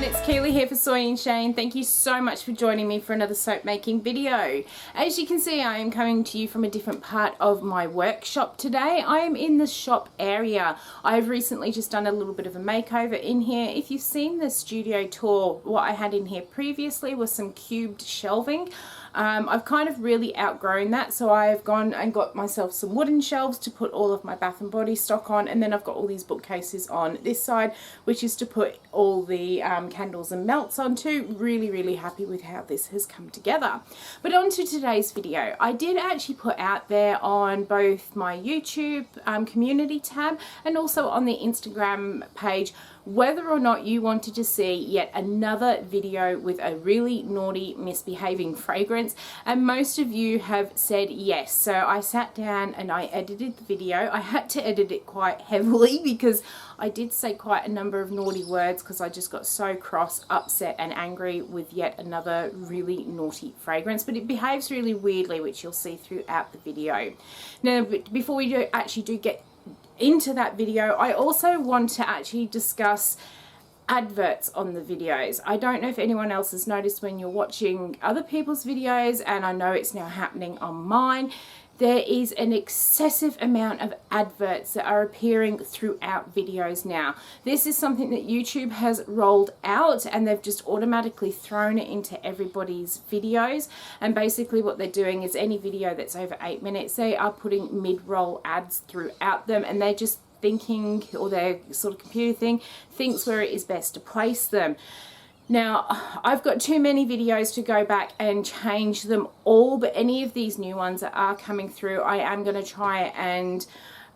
it's Keely here for Soy and Shea, and thank you so much for joining me for another soap making video. As you can see, I am coming to you from a different part of my workshop today. I am in the shop area. I've recently just done a little bit of a makeover in here. If you've seen the studio tour, what I had in here previously was some cubed shelving. I've kind of really outgrown that, so I've gone and got myself some wooden shelves to put all of my Bath and Body stock on, and then I've got all these bookcases on this side, which is to put all the candles and melts onto. Really happy with how this has come together. But on to today's video. I did actually put out there on both my YouTube community tab and also on the Instagram page whether or not you wanted to see yet another video with a really naughty misbehaving fragrance, and most of you have said yes. So I sat down and I edited the video. I had to edit it quite heavily because I did say quite a number of naughty words because I just got so cross, upset and angry with yet another really naughty fragrance, but it behaves really weirdly, which you'll see throughout the video. Now, before we actually get into that video, I also want to actually discuss adverts on the videos. I don't know if anyone else has noticed when you're watching other people's videos, and I know it's now happening on mine, there is an excessive amount of adverts that are appearing throughout videos now. This is something that YouTube has rolled out, and they've just automatically thrown it into everybody's videos. And basically what they're doing is any video that's over 8 minutes, they are putting mid-roll ads throughout them, and they're just thinking, or their sort of computer thing thinks where it is best to place them. Now, I've got too many videos to go back and change them all, but any of these new ones that are coming through, I am going to try and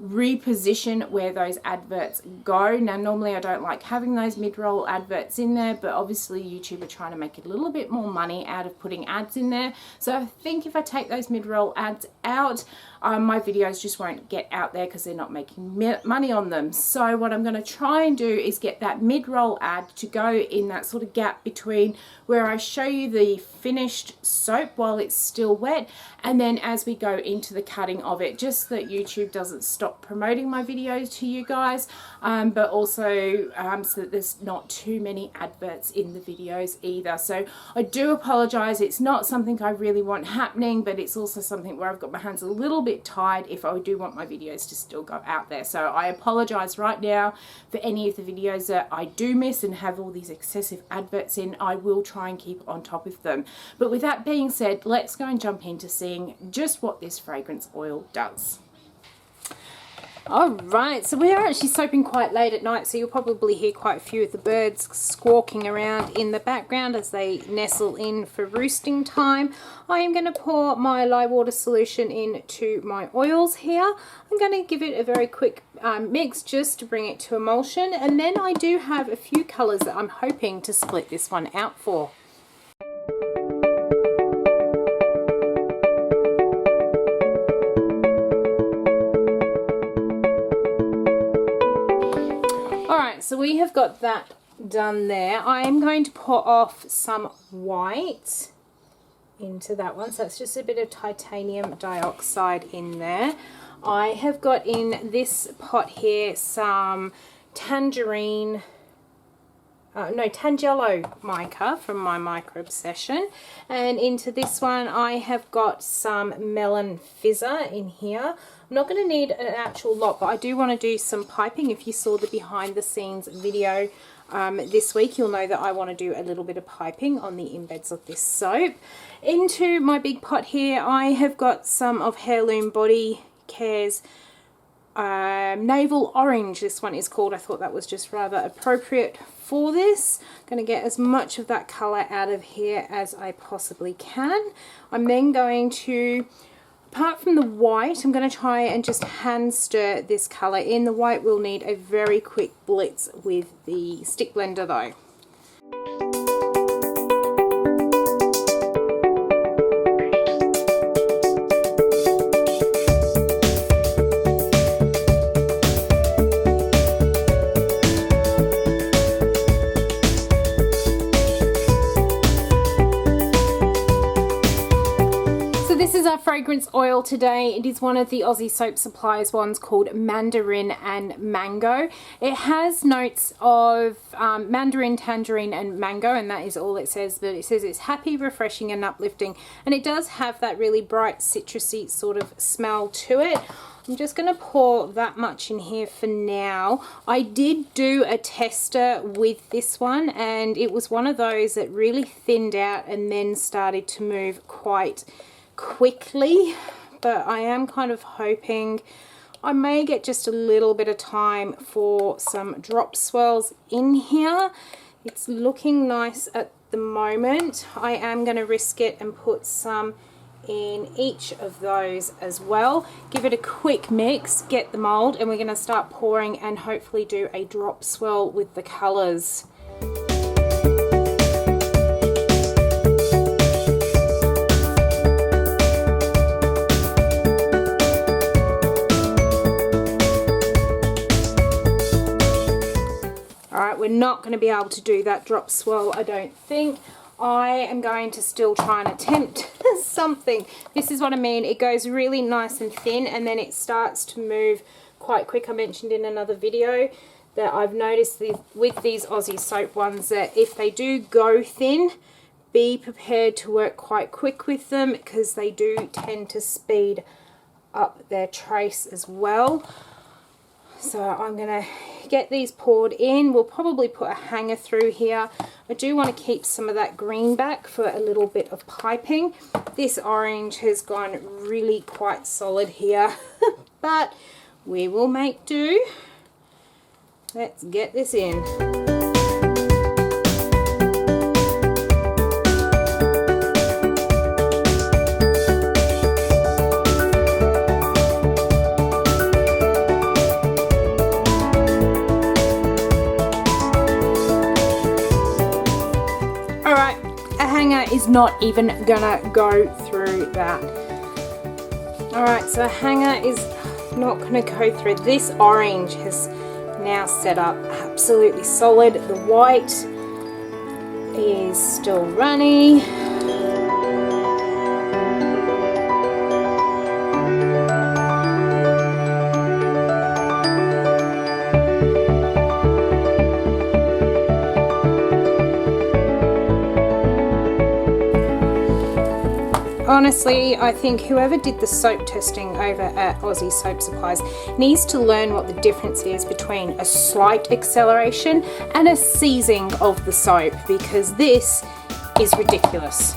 reposition where those adverts go. Now, normally I don't like having those mid-roll adverts in there, but obviously YouTube are trying to make a little bit more money out of putting ads in there. So I think if I take those mid-roll ads out, my videos just won't get out there because they're not making money on them. So what I'm going to try and do is get that mid-roll ad to go in that sort of gap between where I show you the finished soap while it's still wet, and then as we go into the cutting of it, just so that YouTube doesn't stop promoting my videos to you guys, but also so that there's not too many adverts in the videos either. So I do apologize, it's not something I really want happening, but it's also something where I've got my hands a little bit tied if I do want my videos to still go out there. So I apologize right now for any of the videos that I do miss and have all these excessive adverts in. I will try and keep on top of them. But with that being said, let's go and jump into seeing just what this fragrance oil does. Alright, so we are actually soaping quite late at night, so you'll probably hear quite a few of the birds squawking around in the background as they nestle in for roosting time. I am going to pour my lye water solution into my oils here. I'm going to give it a very quick mix just to bring it to emulsion, and then I do have a few colours that I'm hoping to split this one out for. So we have got that done there. I am going to pour off some white into that one. So it's just a bit of titanium dioxide in there. I have got in this pot here some Tangelo mica from my Micro Obsession, and into this one I have got some Melon Fizzer in here. I'm not going to need an actual lot, but I do want to do some piping. If you saw the behind the scenes video this week, you'll know that I want to do a little bit of piping on the embeds of this soap. Into my big pot here I have got some of Heirloom Body Care's Navel Orange, this one is called. I thought that was just rather appropriate for this. I'm going to get as much of that colour out of here as I possibly can. I'm then going to, apart from the white, I'm going to try and just hand stir this colour in. The white will need a very quick blitz with the stick blender though. fragrance oil today. It is one of the Aussie Soap Supplies ones called Mandarin and Mango. It has notes of mandarin, tangerine and mango, and that is all it says, but it says it's happy, refreshing and uplifting, and it does have that really bright citrusy sort of smell to it. I'm just going to pour that much in here for now. I did do a tester with this one, and it was one of those that really thinned out and then started to move quite quickly, but I am kind of hoping I may get just a little bit of time for some drop swirls in here. It's looking nice at the moment. I am going to risk it and put some in each of those as well. Give it a quick mix, get the mold, and we're going to start pouring and hopefully do a drop swirl with the colours. Alright, we're not going to be able to do that drop swirl, I don't think. I am going to still try and attempt something. This is what I mean. It goes really nice and thin and then it starts to move quite quick. I mentioned in another video that I've noticed with these Aussie soap ones that if they do go thin, be prepared to work quite quick with them because they do tend to speed up their trace as well. So I'm going to get these poured in. We'll probably put a hanger through here. I do want to keep some of that green back for a little bit of piping. This orange has gone really quite solid here, but we will make do. Let's get this in. Is not even gonna go through that. Alright, so a hanger is not gonna go through. This orange has now set up absolutely solid. The white is still runny. Honestly, I think whoever did the soap testing over at Aussie Soap Supplies needs to learn what the difference is between a slight acceleration and a seizing of the soap, because this is ridiculous.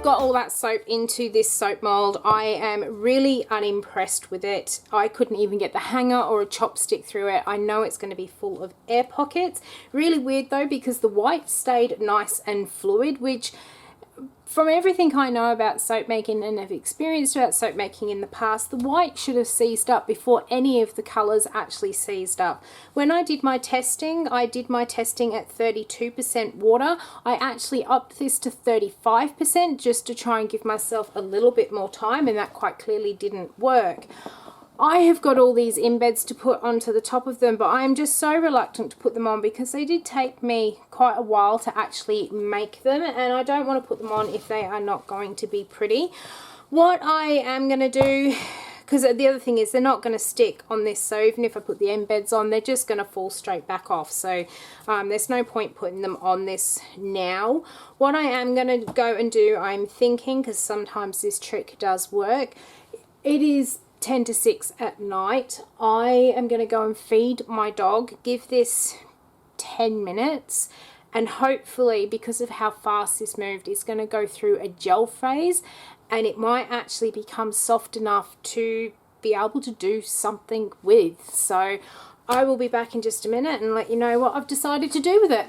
Got all that soap into this soap mold. I am really unimpressed with it. I couldn't even get the hanger or a chopstick through it. I know it's going to be full of air pockets. Really weird though, because the white stayed nice and fluid, which from everything I know about soap making and have experienced about soap making in the past, the white should have seized up before any of the colours actually seized up. When I did my testing, I did my testing at 32% water. I actually upped this to 35% just to try and give myself a little bit more time, and that quite clearly didn't work. I have got all these embeds to put onto the top of them, but I am just so reluctant to put them on because they did take me quite a while to actually make them, and I don't want to put them on if they are not going to be pretty. What I am going to do, because the other thing is they're not going to stick on this, so even if I put the embeds on, they're just going to fall straight back off, so there's no point putting them on this now. What I am going to go and do, I'm thinking, because sometimes this trick does work, it is 10 to 6 at night. I am going to go and feed my dog, give this 10 minutes, and hopefully, because of how fast this moved, it's going to go through a gel phase and it might actually become soft enough to be able to do something with. So I will be back in just a minute and let you know what I've decided to do with it.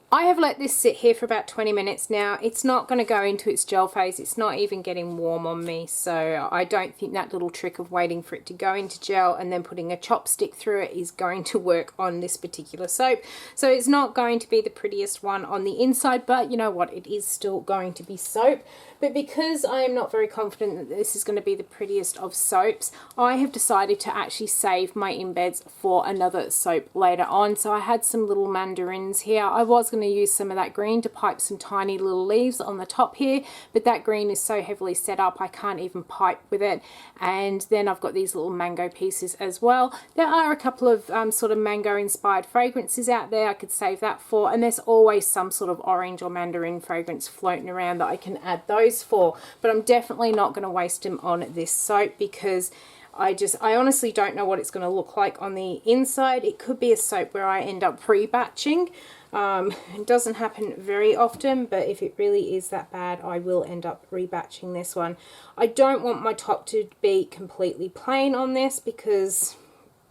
I have let this sit here for about 20 minutes now. It's not going to go into its gel phase. It's not even getting warm on me. So I don't think that little trick of waiting for it to go into gel and then putting a chopstick through it is going to work on this particular soap. So it's not going to be the prettiest one on the inside, but you know what? It is still going to be soap. But because I am not very confident that this is going to be the prettiest of soaps, I have decided to actually save my embeds for another soap later on. So I had some little mandarins here. I was going to use some of that green to pipe some tiny little leaves on the top here, but that green is so heavily set up I can't even pipe with it. And then I've got these little mango pieces as well. There are a couple of sort of mango inspired fragrances out there I could save that for, and there's always some sort of orange or mandarin fragrance floating around that I can add those for, but I'm definitely not going to waste them on this soap because I honestly don't know what it's going to look like on the inside. It could be a soap where I end up pre-batching. It doesn't happen very often, but if it really is that bad, I will end up rebatching this one. I don't want my top to be completely plain on this because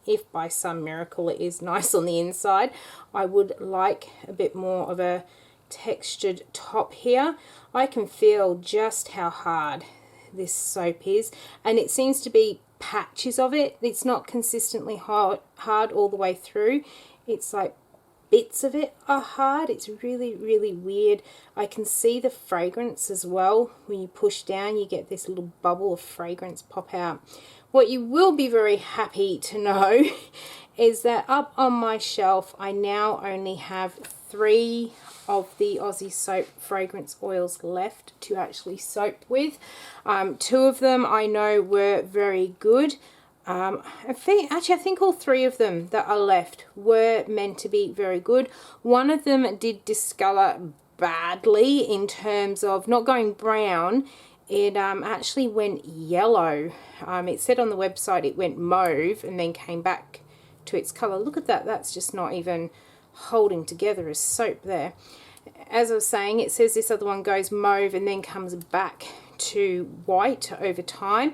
if by some miracle it is nice on the inside, I would like a bit more of a textured top here. I can feel just how hard this soap is, and it seems to be patches of it. It's not consistently hard all the way through. It's like bits of it are hard. It's really weird. I can see the fragrance as well. When you push down, you get this little bubble of fragrance pop out. What you will be very happy to know is that up on my shelf I now only have 3 of the Aussie Soap fragrance oils left to actually soap with. 2 of them I know were very good. I think all 3 of them that are left were meant to be very good. One of them did discolor badly in terms of not going brown. It actually went yellow. It said on the website it went mauve and then came back to its color. Look at that. That's just not even holding together as soap there. As I was saying, it says this other one goes mauve and then comes back to white over time.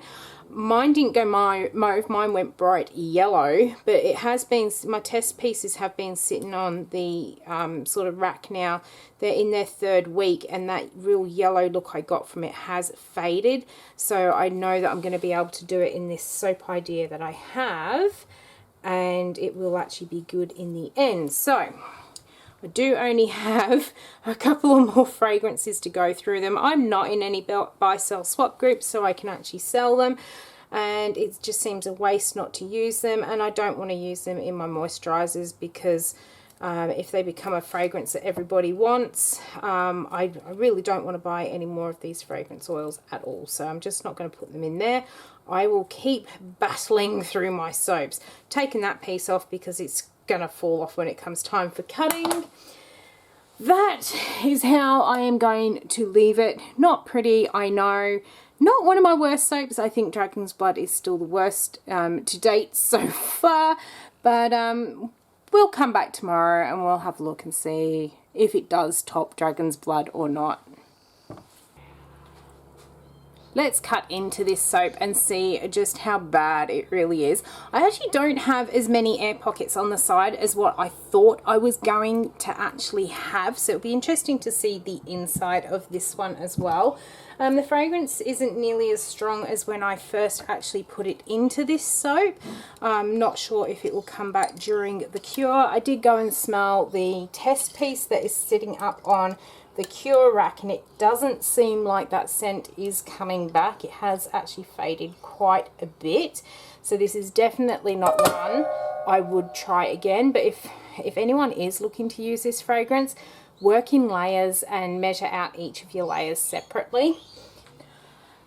Mine didn't go mauve, mine went bright yellow, but it has been, my test pieces have been sitting on the sort of rack now. They're in their 3rd week and that real yellow look I got from it has faded. So I know that I'm going to be able to do it in this soap idea that I have, and it will actually be good in the end. So I do only have a couple of more fragrances to go through them. I'm not in any buy sell swap groups, so I can actually sell them, and it just seems a waste not to use them, and I don't want to use them in my moisturizers because if they become a fragrance that everybody wants, I really don't want to buy any more of these fragrance oils at all, so I'm just not going to put them in there. I will keep battling through my soaps, taking that piece off because it's gonna fall off when it comes time for cutting. That is how I am going to leave it. Not pretty, I know. Not one of my worst soaps. I think Dragon's Blood is still the worst to date so far, but we'll come back tomorrow and we'll have a look and see if it does top Dragon's Blood or not. Let's cut into this soap and see just how bad it really is. I actually don't have as many air pockets on the side as what I thought I was going to actually have, so it'll be interesting to see the inside of this one as well. The fragrance isn't nearly as strong as when I first actually put it into this soap. I'm not sure if it will come back during the cure. I did go and smell the test piece that is sitting up on the cure rack, and it doesn't seem like that scent is coming back. It has actually faded quite a bit, so this is definitely not one I would try again. But if anyone is looking to use this fragrance, work in layers and measure out each of your layers separately.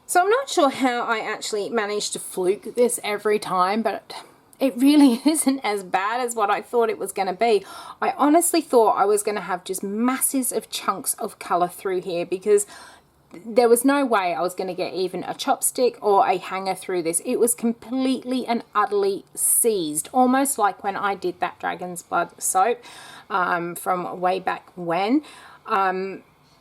So I'm not sure how I actually managed to fluke this every time, but it really isn't as bad as what I thought it was going to be. I honestly thought I was going to have just masses of chunks of colour through here because there was no way I was going to get even a chopstick or a hanger through this. It was completely and utterly seized, almost like when I did that Dragon's Blood soap from way back when.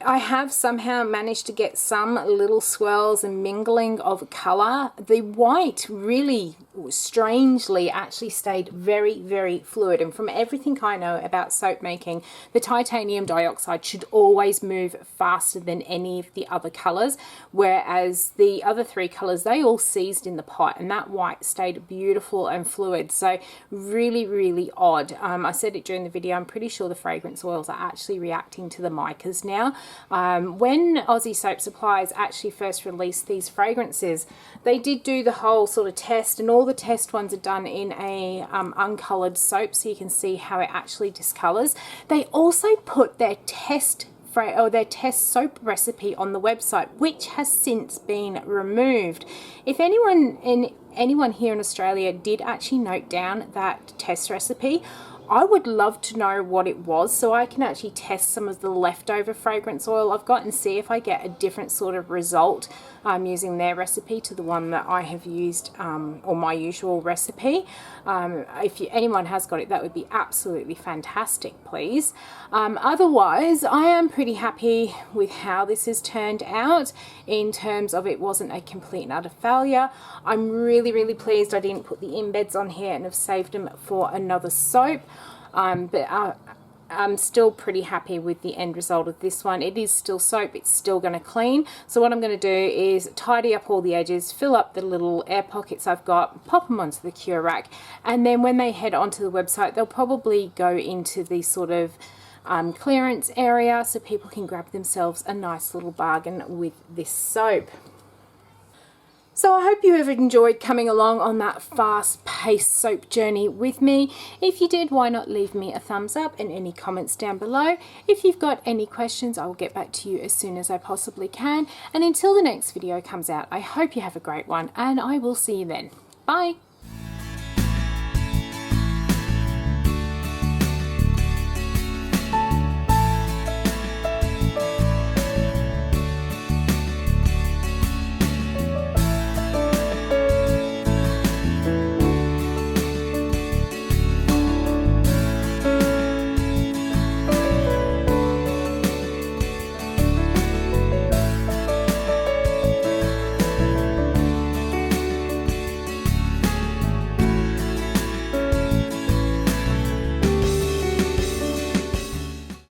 I have somehow managed to get some little swirls and mingling of colour. The white really strangely actually stayed very, very fluid. And from everything I know about soap making, the titanium dioxide should always move faster than any of the other colors, whereas the other three colors, they all seized in the pot, and that white stayed beautiful and fluid. So really, really odd. I said it during the video, I'm pretty sure the fragrance oils are actually reacting to the micas now. When Aussie Soap Supplies actually first released these fragrances, they did do the whole sort of test, and all the test ones are done in a uncolored soap, so you can see how it actually discolors. They also put their test soap recipe on the website, which has since been removed. If anyone here in Australia did actually note down that test recipe, I would love to know what it was, so I can actually test some of the leftover fragrance oil I've got and see if I get a different sort of result using their recipe to the one that I have used, or my usual recipe. If anyone has got it, that would be absolutely fantastic, please. Otherwise, I am pretty happy with how this has turned out in terms of it wasn't a complete and utter failure. I'm really, really pleased I didn't put the embeds on here and have saved them for another soap. But I'm still pretty happy with the end result of this one. It is still soap, it's still going to clean. So what I'm going to do is tidy up all the edges, fill up the little air pockets I've got, pop them onto the cure rack, and then when they head onto the website, they'll probably go into the sort of clearance area so people can grab themselves a nice little bargain with this soap. So I hope you have enjoyed coming along on that fast-paced soap journey with me. If you did, why not leave me a thumbs up and any comments down below. If you've got any questions, I will get back to you as soon as I possibly can. And until the next video comes out, I hope you have a great one, and I will see you then. Bye!